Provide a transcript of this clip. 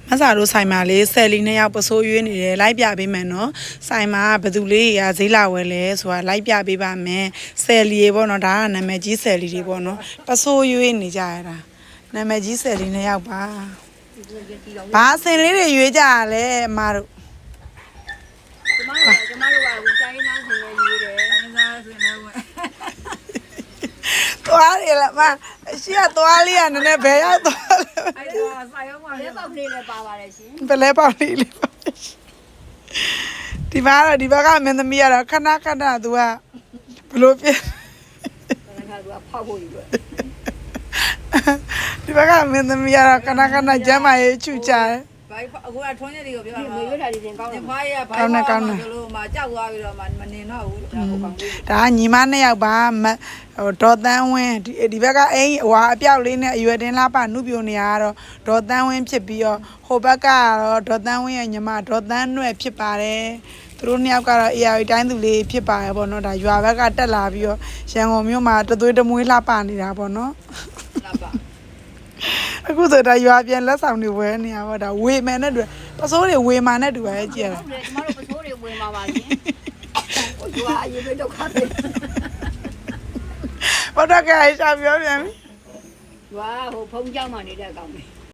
မဆာတို့ဆိုင်မှာလေးဆယ်လီနှစ်ယောက်ပစိုးရွေးနေတယ်လိုက်ပြပေးမယ်နော်ဆိုင်မှာဘယ်သူလေးရာဈေးလာဝယ်လဲဆိုတာလိုက်ပြပေးပါမယ်ဆယ်လီရေပေါ့နော်ဒါကနာမည်ကြီးဆယ်လီတွေပေါ့နော်ပစိုးရွေးနေကြရတာနာမည်ကြီးဆယ်လီနှစ်ယောက်ပါဘာစင်လေးတွေရွေးကြရလဲအမတို့ကျမတို့ကတိုင်းသားစင်လေးရွေးတယ်တိုင်းသားစင်လေးဝင်သွားရလားမအရှိကသွားလေးကနည်းနည်းဘယ်ရောက်သွားလဲအဲ့ဒါဆိုင်ရောက်ပါလေပေါက်လေးလည်းပါပါတယ်ရှင်ဘယ်လဲပေါက်လေးလေးပါဒီမှာတော့ဒီဘက်ကမင်းသမီးကတော့ခဏခဏသူကဘလို့ပြခါကဖောက်ဖို့ယူတယ်ဒီဘက်ကမင်းသမီးကတော့ခဏခဏကျမ်းမာရေးချူကြတယ်ဘိုင်အခုကထွန်းရက်တွေကိုပြောတာမေရွတ်တာဒီတင်ကောင်းတယ်ဖွားရဘိုင်ကောင်းတယ်လို့မှကြောက်သွားပြီးတော့မှမနေတော့ဘူးဒါဟုတ်ကောင်းလေးဒါညီမနှစ်ယောက်ပါဟိုဒေါ်တန်းဝင်းဒီဘက်ကအိမ်ဟွာအပြောက်လေးနဲ့အရွယ်တင်လားပါနှုတ်ပြိုနေရတော့ဒေါ်တန်းဝင်းဖြစ်ပြီးတော့ဟိုဘက်ကတော့ဒေါ်တန်းဝင်းရဲ့ညီမဒေါ်တန်းနွဲ့ဖြစ်ပါတယ်သူတို့နှစ်ယောက်ကတော့ AI တိုင်းသူလေးဖြစ်ပါရဲ့ပေါ့နော်ဒါရွာဘက်ကတက်လာပြီးတော့ရန်ကုန်မြို့မှာတသွေးတမွေးလှပနေတာပေါ့နော်လှပအခုဆိုတော့ရွာပြန်လက်ဆောင်တွေဝဲနေရပါတော့ဝေမယ်နဲ့တူပစိုးတွေဝေမာနဲ့တူပဲကြည့်ရတာဟုတ်တယ်ကျမတို့ပစိုးတွေဝေမှာပါရှင်ဟိုရွာအရင်ပဲဒုက္ခပဲဘာတော့ကဲရှာပြောပြန်ပြီရွာဟိုဖုံးကြောင်းမှနေတဲ့ကောင်ပဲ